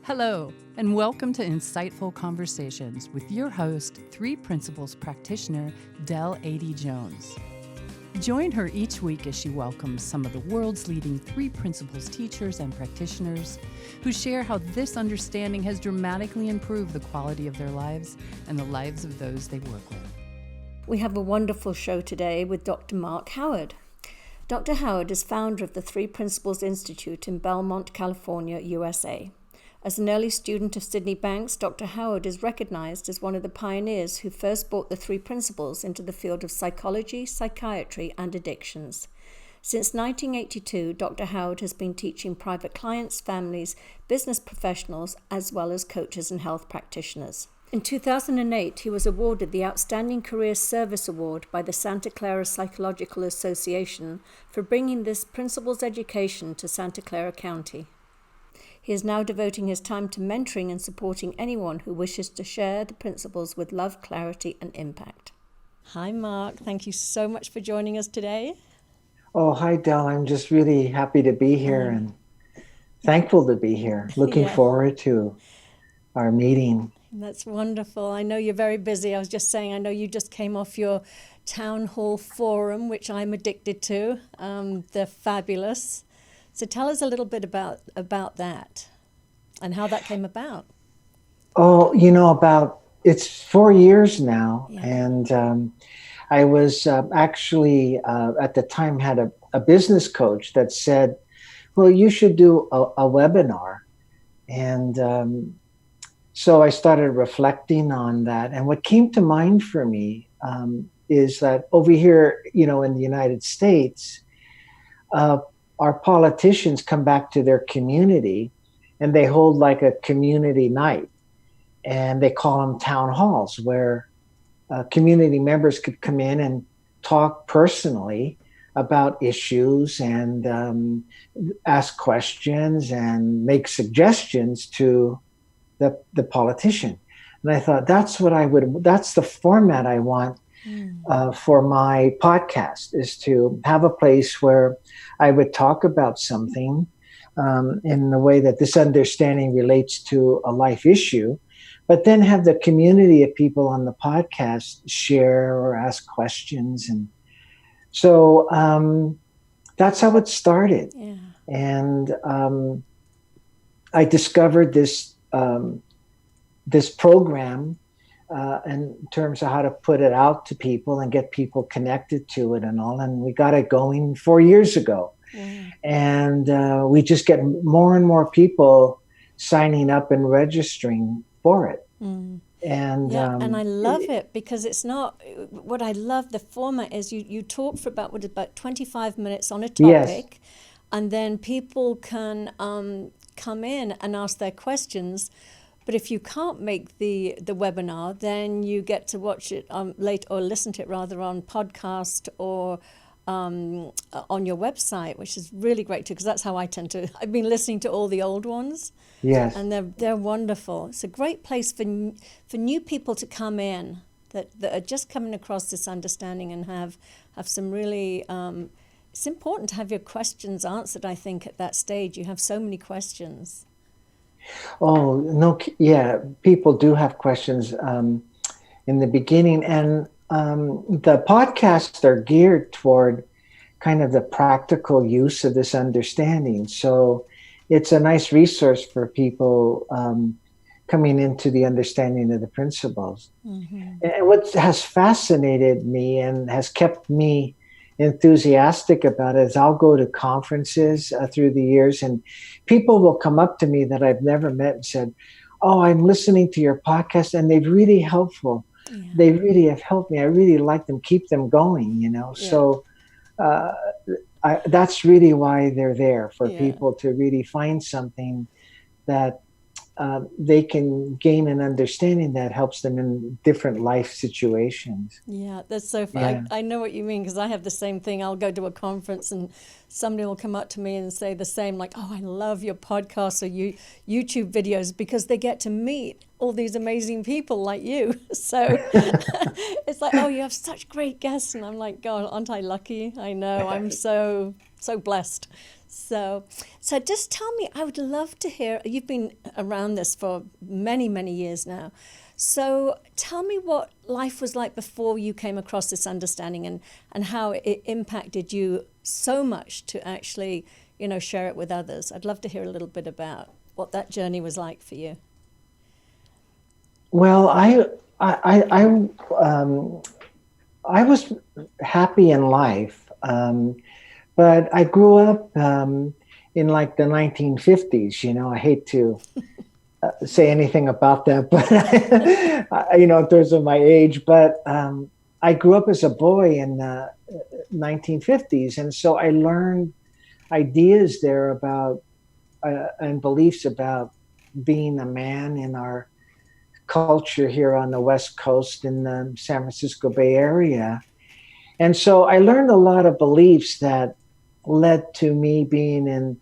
Hello, and welcome to Insightful Conversations with your host, Three Principles practitioner, Adey-Jones. Join her each week as she welcomes some of the world's leading Three Principles teachers and practitioners who share how this understanding has dramatically improved the quality of their lives and the lives of those they work with. We have a wonderful show today with Dr. Mark Howard. Dr. Howard is founder of the Three Principles Institute in Belmont, California, USA. As an early student of Sydney Banks, Dr. Howard is recognized as one of the pioneers who first brought the three principles into the field of psychology, psychiatry, and addictions. Since 1982, Dr. Howard has been teaching private clients, families, business professionals, as well as coaches and health practitioners. In 2008, he was awarded the Outstanding Career Service Award by the Santa Clara Psychological Association for bringing this principles education to Santa Clara County. He is now devoting his time to mentoring and supporting anyone who wishes to share the principles with love, clarity, and impact. Hi, Mark. Thank you so much for joining us today. Oh, hi, Del. I'm just really happy to be here and thankful to be here. Looking forward to our meeting. That's wonderful. I know you're very busy. I was just saying, I know you just came off your town hall forum, which I'm addicted to. They're fabulous. So tell us a little bit about that and how that came about. Oh, it's 4 years now. Yeah. And I was actually at the time had a business coach that said, well, you should do a webinar. And so I started reflecting on that. And what came to mind for me is that over here, in the United States, our politicians come back to their community and they hold like a community night, and they call them town halls where community members could come in and talk personally about issues and ask questions and make suggestions to the politician. And I thought that's the format I want for my podcast, is to have a place where I would talk about something in the way that this understanding relates to a life issue, but then have the community of people on the podcast share or ask questions. And so that's how it started. Yeah. And I discovered this program in terms of how to put it out to people and get people connected to it and all. And we got it going 4 years ago. Mm. And we just get more and more people signing up and registering for it. Mm. And and I love it because it's not, what I love, the format is you talk for about 25 minutes on a topic. Yes. And then people can come in and ask their questions. But if you can't make the webinar, then you get to watch it late, or listen to it rather, on podcast or on your website, which is really great too, because that's how I've been listening to all the old ones. Yes. And they're wonderful. It's a great place for new people to come in that are just coming across this understanding and have some really, it's important to have your questions answered, I think, at that stage. You have so many questions. Oh, no, yeah, people do have questions in the beginning, and the podcasts are geared toward kind of the practical use of this understanding. So it's a nice resource for people coming into the understanding of the principles. Mm-hmm. And what has fascinated me and has kept me enthusiastic about it is I'll go to conferences through the years, and people will come up to me that I've never met and said, oh, I'm listening to your podcast and they're really helpful. Yeah. They really have helped me. I really like them, keep them going, Yeah. So that's really why they're there, for people to really find something that they can gain an understanding that helps them in different life situations. Yeah, that's so fun. Yeah. I know what you mean, because I have the same thing. I'll go to a conference and somebody will come up to me and say the same, like, oh, I love your podcasts or YouTube videos, because they get to meet all these amazing people like you. So it's like, oh, you have such great guests. And I'm like, God, aren't I lucky? I know, I'm so blessed. So just tell me, I would love to hear, you've been around this for many, many years now. So tell me what life was like before you came across this understanding, and how it impacted you so much to actually, share it with others. I'd love to hear a little bit about what that journey was like for you. Well, I was happy in life, but I grew up in like the 1950s. I hate to say anything about that, but in terms of my age, but I grew up as a boy in the 1950s, and so I learned ideas there about and beliefs about being a man in our culture here on the West Coast in the San Francisco Bay Area. And so I learned a lot of beliefs that led to me being in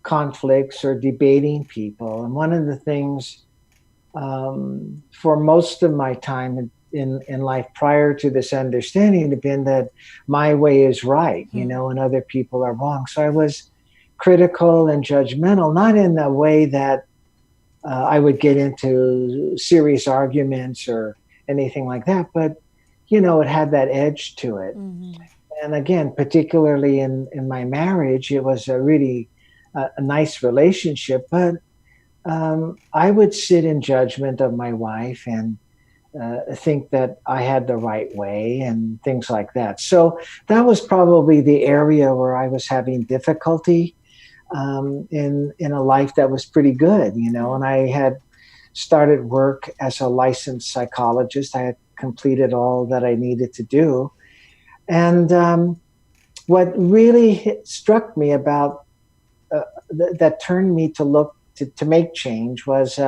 conflicts or debating people. And one of the things for most of my time in life prior to this understanding had been that my way is right, and other people are wrong. So I was critical and judgmental, not in the way that I would get into serious arguments or anything like that, but it had that edge to it. Mm-hmm. And again, particularly in my marriage, it was a really a nice relationship, but I would sit in judgment of my wife and think that I had the right way and things like that. So that was probably the area where I was having difficulty in a life that was pretty good, and I had started work as a licensed psychologist. I had completed all that I needed to do. And what really struck me about that turned me to look to make change was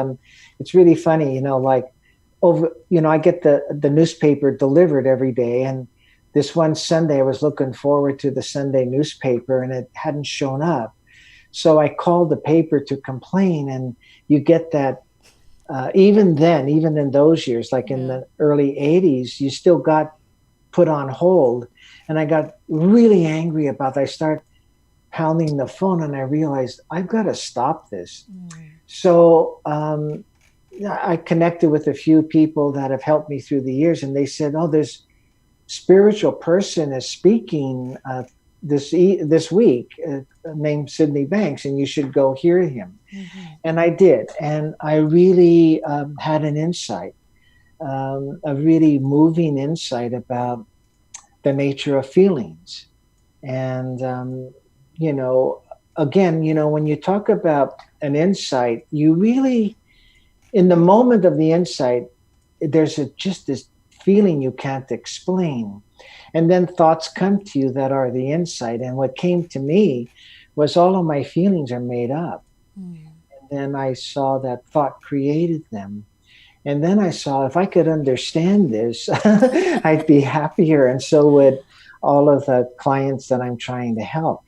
it's really funny, like I get the newspaper delivered every day, and this one Sunday I was looking forward to the Sunday newspaper and it hadn't shown up. So I called the paper to complain, and you get that even then, even in those years, like in the early 80s, you still got put on hold. And I got really angry about that. I start pounding the phone and I realized I've got to stop this. So I connected with a few people that have helped me through the years, and they said, oh, this spiritual person is speaking this week named Sydney Banks, and you should go hear him. Mm-hmm. And I did. And I really had an insight, a really moving insight about the nature of feelings. And, again, when you talk about an insight, you really, in the moment of the insight, there's just this feeling you can't explain. And then thoughts come to you that are the insight. And what came to me was all of my feelings are made up. Mm. And then I saw that thought created them. And then I saw if I could understand this, I'd be happier. And so would all of the clients that I'm trying to help,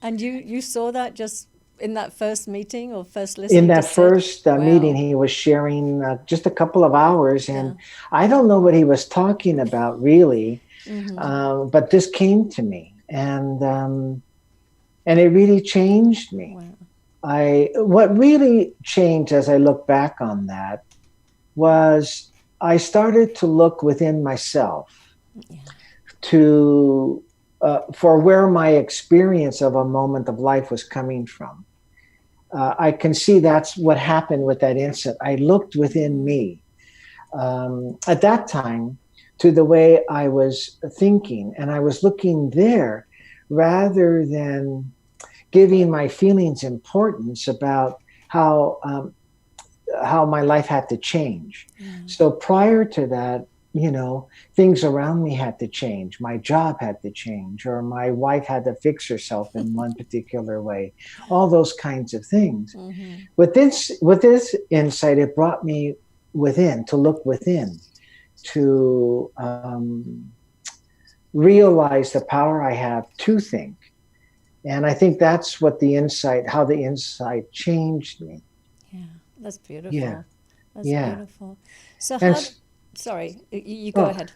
And you saw that just in that first meeting or first listening? In that first meeting, he was sharing just a couple of hours. And I don't know what he was talking about really. Mm-hmm. But this came to me, and it really changed me. Wow. What really changed as I look back on that was I started to look within myself to for where my experience of a moment of life was coming from. I can see that's what happened with that incident. I looked within me at that time to the way I was thinking, and I was looking there rather than giving my feelings importance about how my life had to change. Mm. So prior to that, things around me had to change. My job had to change, or my wife had to fix herself in one particular way. All those kinds of things. Mm-hmm. With this insight, it brought me within, to look within, to realize the power I have to think. And I think that's what how the insight changed me. Yeah, that's beautiful. Yeah. That's beautiful. So sorry, you go ahead.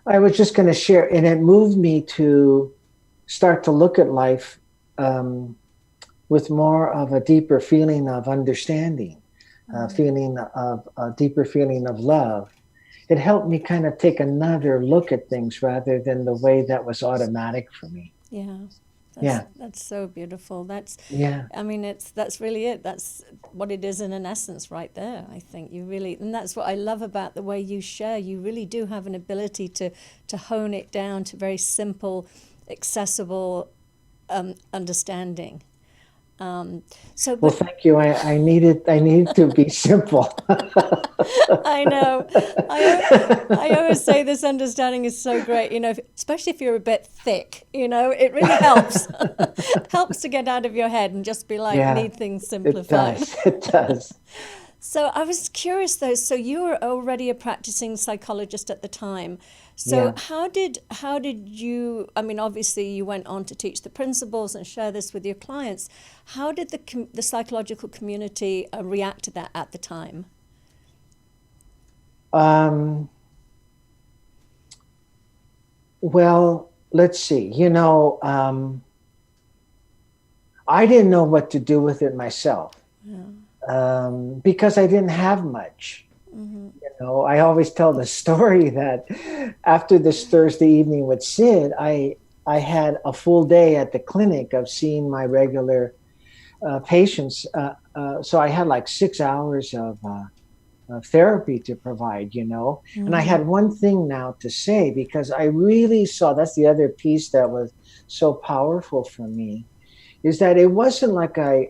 I was just going to share, and it moved me to start to look at life with more of a deeper feeling of understanding, feeling of a deeper feeling of love. It helped me kind of take another look at things rather than the way that was automatic for me. Yeah. Yeah. That's so beautiful. Yeah. I mean, that's really it. That's what it is in an essence right there. I think you really, and that's what I love about the way you share. You really do have an ability to hone it down to very simple, accessible understanding. Well, thank you. I needed to be simple. I know. I always say this understanding is so great, especially if you're a bit thick, it really helps. Helps to get out of your head and just be like, need things simplified. It does. So I was curious though, so you were already a practicing psychologist at the time. So how did you, I mean, obviously you went on to teach the principles and share this with your clients. How did the psychological community react to that at the time? Well, let's see. I didn't know what to do with it myself. Because I didn't have much. I always tell the story that after this Thursday evening with Sid, I had a full day at the clinic of seeing my regular patients. So I had like 6 hours of therapy to provide, And I had one thing now to say, because I really saw, that's the other piece that was so powerful for me, is that it wasn't like I,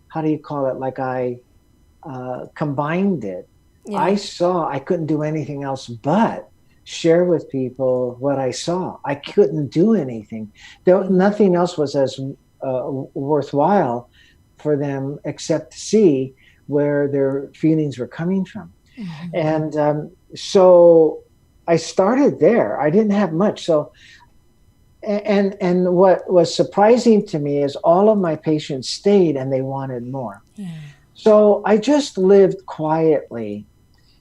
how do you call it? Like I combined it. Yeah. I saw I couldn't do anything else but share with people what I saw. I couldn't do anything. Nothing else was as worthwhile for them except to see where their feelings were coming from. And so I started there. I didn't have much. So, and what was surprising to me is all of my patients stayed and they wanted more. So I just lived quietly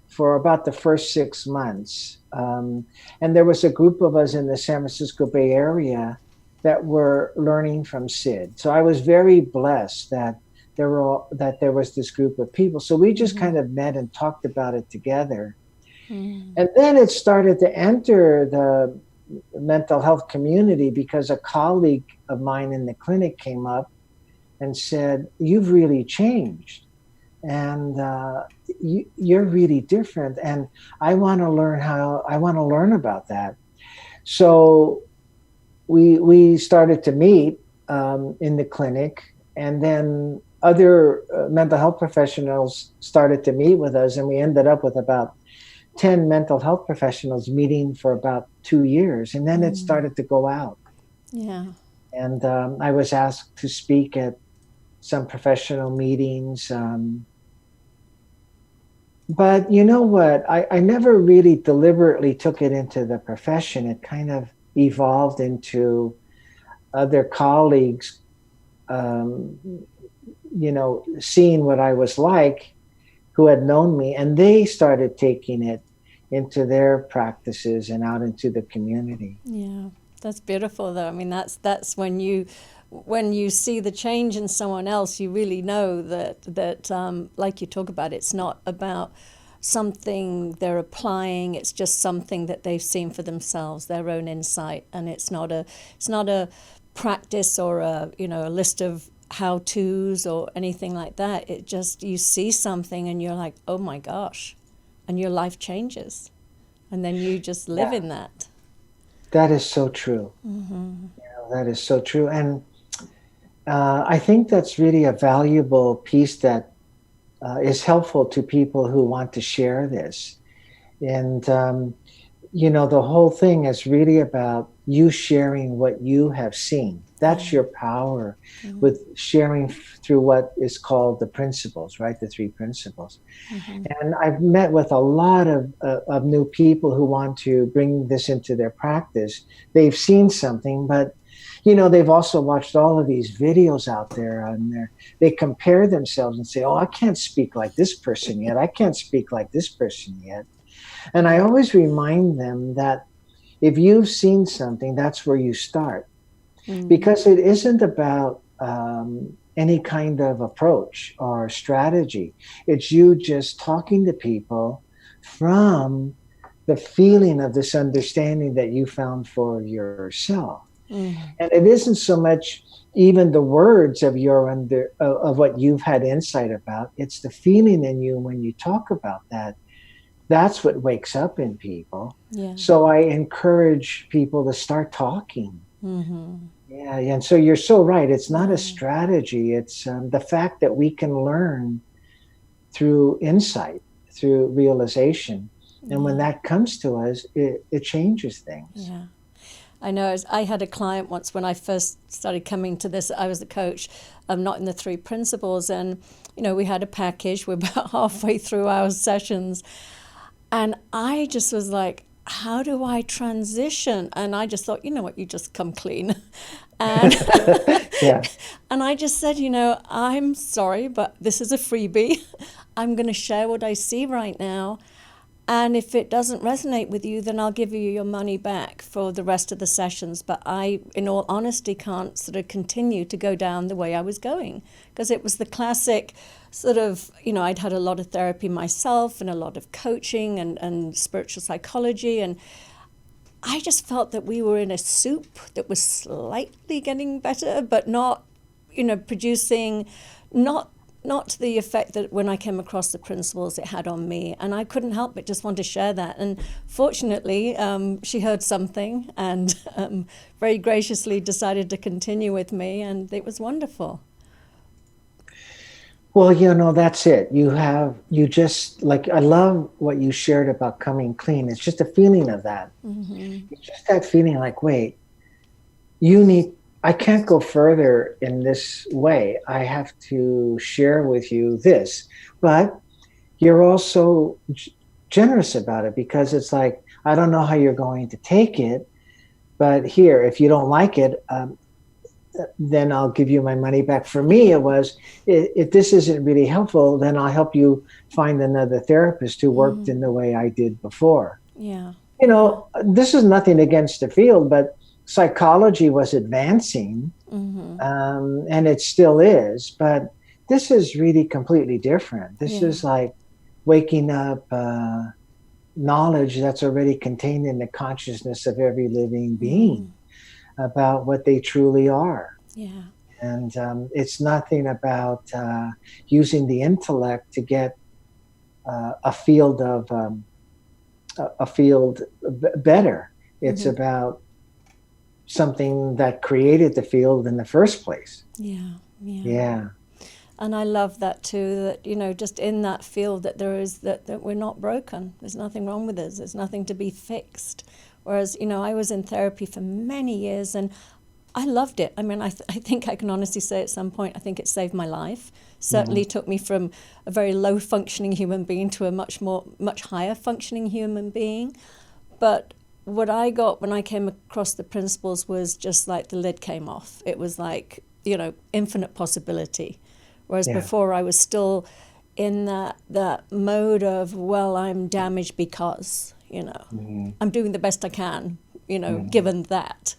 for about the first 6 months. And there was a group of us in the San Francisco Bay Area that were learning from Sid. So I was very blessed that there was this group of people. So we just kind of met and talked about it together. And then it started to enter the mental health community because a colleague of mine in the clinic came up and said, "You've really changed, and you're really different, and I want to learn about that." So we started to meet in the clinic, and then other mental health professionals started to meet with us, and we ended up with about 10 mental health professionals meeting for about 2 years, and then it started to go out. Yeah. And I was asked to speak at some professional meetings. But you know what? I never really deliberately took it into the profession. It kind of evolved into other colleagues, seeing what I was like, who had known me, and they started taking it into their practices and out into the community. Yeah, that's beautiful though. I mean, that's when you see the change in someone else, you really know that like you talk about, it's not about something they're applying, it's just something that they've seen for themselves, their own insight, and it's not a practice or a list of how-tos or anything like that. It just, you see something and you're like, oh my gosh, and your life changes, and then you just live in that. That is so true. That is so true. And I think that's really a valuable piece that is helpful to people who want to share this. And the whole thing is really about you sharing what you have seen. That's your power with sharing through what is called the principles, right? The 3 principles. And I've met with a lot of new people who want to bring this into their practice. They've seen something, but they've also watched all of these videos out there, and they compare themselves and say, "Oh, I can't speak like this person yet. I can't speak like this person yet." And I always remind them that if you've seen something, that's where you start. Because it isn't about any kind of approach or strategy. It's you just talking to people from the feeling of this understanding that you found for yourself. And it isn't so much even the words of of what you've had insight about. It's the feeling in you when you talk about that. That's what wakes up in people. Yeah. So I encourage people to start talking. Yeah, and so you're so right. It's not a strategy. It's the fact that we can learn through insight, through realization. And when that comes to us, it changes things. Yeah. I know. I had a client once when I first started coming to this. I was the coach, not in the three principles. And, we had a package. We're about halfway through our sessions. And I just was like, how do I transition? And I just thought, you know what, you just come clean. And, Yeah. And I just said, I'm sorry, but this is a freebie. I'm going to share what I see right now. And if it doesn't resonate with you, then I'll give you your money back for the rest of the sessions. But I, in all honesty, can't sort of continue to go down the way I was going, because it was the classic sort of, I'd had a lot of therapy myself and a lot of coaching and spiritual psychology. And I just felt that we were in a soup that was slightly getting better, but not, producing, not to the effect that when I came across the principles it had on me. And I couldn't help but just want to share that. And fortunately, she heard something and very graciously decided to continue with me. And it was wonderful. Well, that's it. You just, like, I love what you shared about coming clean. It's just a feeling of that. It's just that feeling like, wait, I can't go further in this way. I have to share with you this. But you're also generous about it, because it's like, I don't know how you're going to take it, but here, if you don't like it, then I'll give you my money back. For me, it was, if this isn't really helpful, then I'll help you find another therapist who worked in the way I did before. Yeah. This is nothing against the field, but psychology was advancing, and it still is, but this is really completely different. This is like waking up knowledge that's already contained in the consciousness of every living being about what they truly are. Yeah. And it's nothing about using the intellect to get a field better. It's about something that created the field in the first place. Yeah. And I love that too, that, just in that field that there is, that we're not broken. There's nothing wrong with us. There's nothing to be fixed. Whereas, I was in therapy for many years and I loved it. I mean, I think I can honestly say at some point, I think it saved my life. Certainly took me from a very low functioning human being to a much higher functioning human being. But what I got when I came across the principles was just like the lid came off. It was like, infinite possibility. Whereas before I was still in that mode of, well, I'm damaged because, I'm doing the best I can, given that.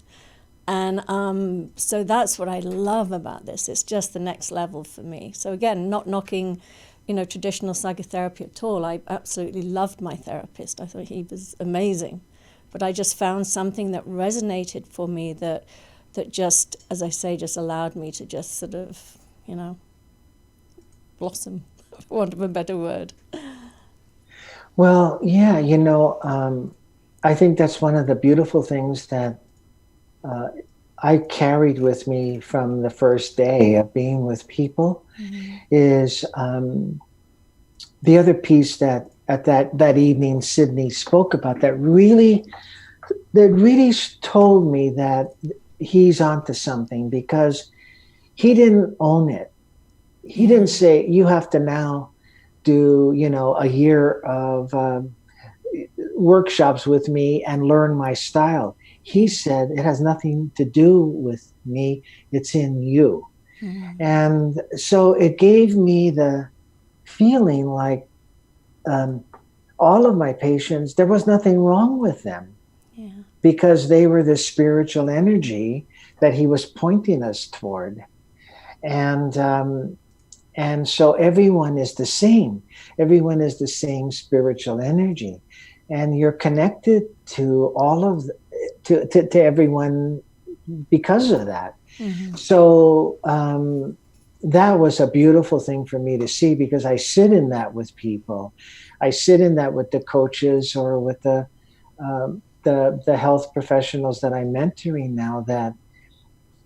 And so that's what I love about this. It's just the next level for me. So again, not knocking, traditional psychotherapy at all. I absolutely loved my therapist. I thought he was amazing. But I just found something that resonated for me that just, as I say, just allowed me to just sort of, blossom, for want of a better word. Well, yeah, I think that's one of the beautiful things that I carried with me from the first day of being with people is the other piece that at that evening Sydney spoke about that really told me that he's onto something, because he didn't own it. He didn't say, you have to now do, a year of workshops with me and learn my style. He said, it has nothing to do with me. It's in you. And so it gave me the feeling like all of my patients, there was nothing wrong with them, because they were the spiritual energy that he was pointing us toward. And so everyone is the same. Everyone is the same spiritual energy, and you're connected to all of to everyone because of that. Mm-hmm. So that was a beautiful thing for me to see, because I sit in that with people. I sit in that with the coaches or with the health professionals that I'm mentoring now, that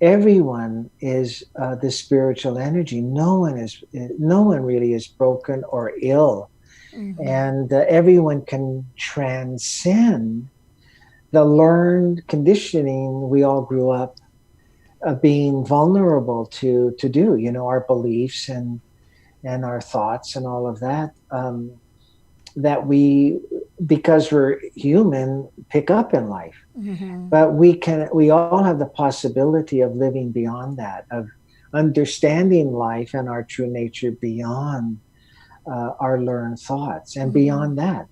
everyone is the spiritual energy. No one really is broken or ill, Mm-hmm. and everyone can transcend the learned conditioning we all grew up being vulnerable to do. Our beliefs and our thoughts and all of that. That we, because we're human, pick up in life. Mm-hmm. But we all have the possibility of living beyond that, of understanding life and our true nature beyond our learned thoughts and Mm-hmm. beyond that.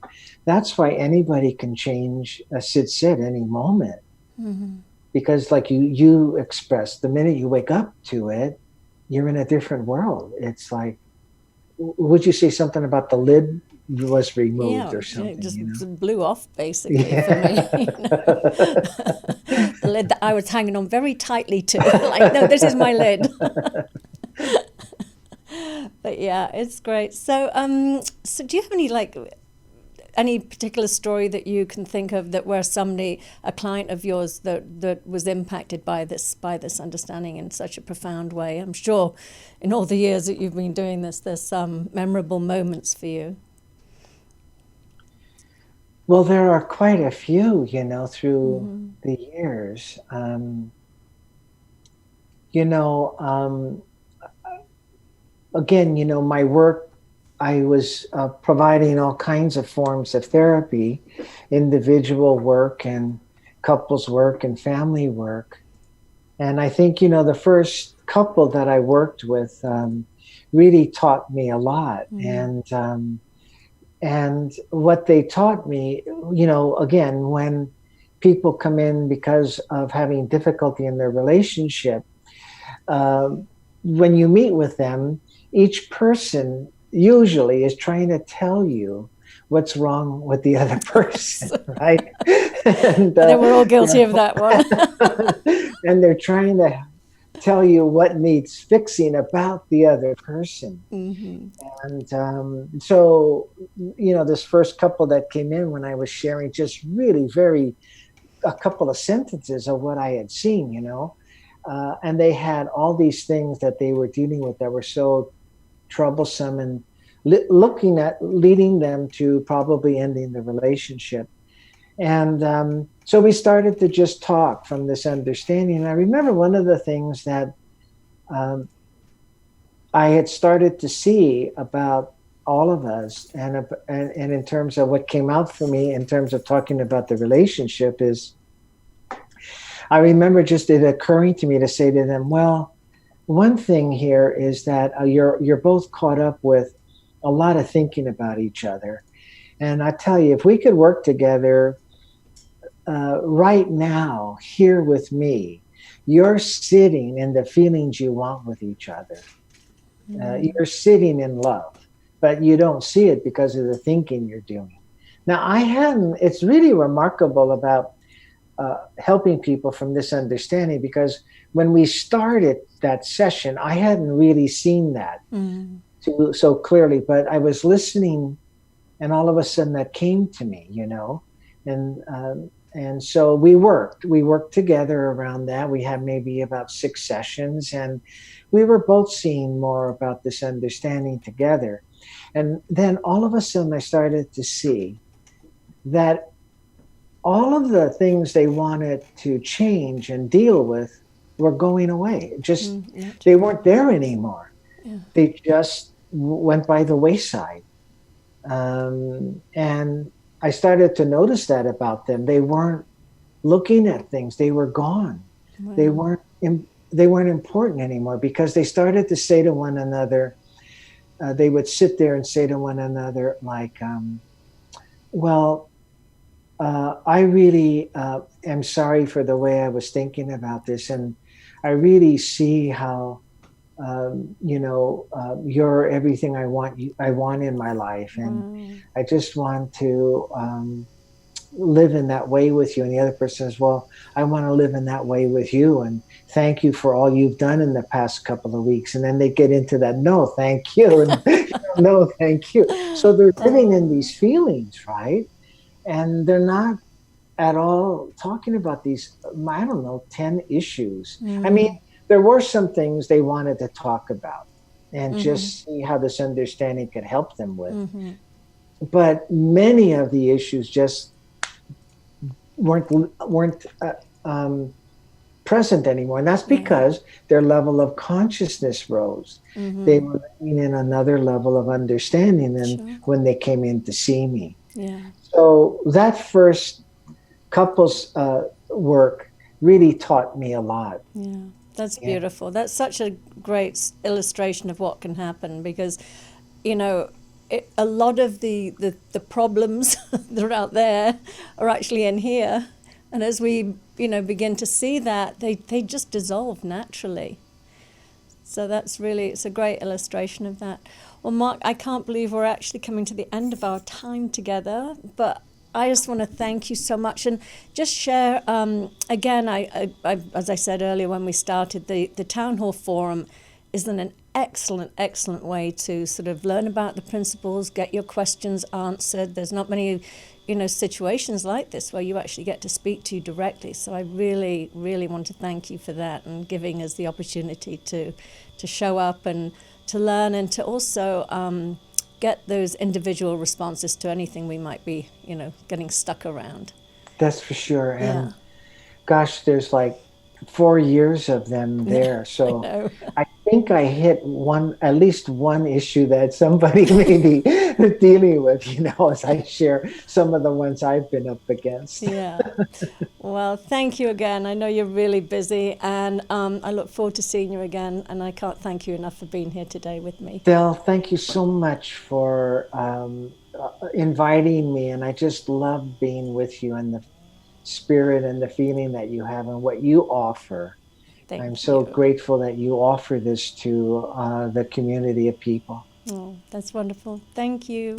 That's why anybody can change a sit any moment. Mm-hmm. Because like you expressed, the minute you wake up to it, you're in a different world. It's like, would you say something about the lid was removed Yeah, or it something, just you know? blew off basically for me. Yeah. The lid that I was hanging on very tightly to, like, no, this is my lid. But yeah, it's great. So do you have any particular story that you can think of that where somebody, a client of yours, that was impacted by this understanding in such a profound way? I'm sure in all the years that you've been doing this, there's some memorable moments for you. Well, there are quite a few, through Mm-hmm. the years. You know, Again, my work, I was providing all kinds of forms of therapy, individual work and couples work and family work. And I think, the first couple that I worked with really taught me a lot. Mm-hmm. And what they taught me, again, when people come in because of having difficulty in their relationship, um, when you meet with them, each person usually is trying to tell you what's wrong with the other person, right? and I think we're all they're guilty of that one. and they're trying to tell you what needs fixing about the other person. Mm-hmm. And so, this first couple that came in, when I was sharing just really a couple of sentences of what I had seen, and they had all these things that they were dealing with that were so troublesome and looking at leading them to probably ending the relationship. And so we started to just talk from this understanding. And I remember one of the things that um, I had started to see about all of us, and in terms of what came out for me in terms of talking about the relationship, is I remember just it occurring to me to say to them, well, one thing here is that you're both caught up with a lot of thinking about each other. And I tell you, if we could work together right now, here with me, you're sitting in the feelings you want with each other. Mm-hmm. You're sitting in love, but you don't see it because of the thinking you're doing. Now, it's really remarkable about helping people from this understanding, because when we started that session, I hadn't really seen that Mm-hmm. so clearly, but I was listening, and all of a sudden that came to me, and so we worked together around that. We had maybe about 6 sessions, and we were both seeing more about this understanding together. And then all of a sudden I started to see that all of the things they wanted to change and deal with were going away. Just Mm-hmm. they weren't there anymore. Yeah. They just went by the wayside. And I started to notice that about them. They weren't looking at things. They were gone. They Wow. weren't. They weren't important anymore, because they started to say to one another. They would sit there and say to one another, like, "Well, I really am sorry for the way I was thinking about this, and I really see how you're everything I want in my life, and I just want to live in that way with you. And the other person says, well, I want to live in that way with you, and thank you for all you've done in the past couple of weeks. And then they get into that, no, thank you, and no, thank you. So they're living in these feelings, right? And they're not at all talking about these, I don't know, 10 issues. I mean, there were some things they wanted to talk about and just see how this understanding could help them with. But many of the issues just weren't present anymore. And that's because their level of consciousness rose. They were living in another level of understanding than when they came in to see me. So that first couples work really taught me a lot. That's beautiful. That's such a great illustration of what can happen, because, you know, a lot of the problems that are out there are actually in here. And as we, begin to see that, they just dissolve naturally. So that's really, it's a great illustration of that. Well, Mark, I can't believe we're actually coming to the end of our time together, but I just want to thank you so much, and just share, again, I as I said earlier when we started, the Town Hall Forum is an excellent way to sort of learn about the principles, get your questions answered. There's not many, situations like this where you actually get to speak to you directly. So I really, really want to thank you for that, and giving us the opportunity to show up and to learn, and to also get those individual responses to anything we might be, getting stuck around. That's for sure. And gosh, there's like 4 years of them there. So I think I hit at least one issue that somebody may be dealing with, as I share some of the ones I've been up against. Well, thank you again. I know you're really busy, and I look forward to seeing you again, and I can't thank you enough for being here today with me. Del, thank you so much for inviting me, and I just love being with you, and the spirit and the feeling that you have and what you offer. I'm so grateful that you offer this to the community of people. Oh, that's wonderful. Thank you.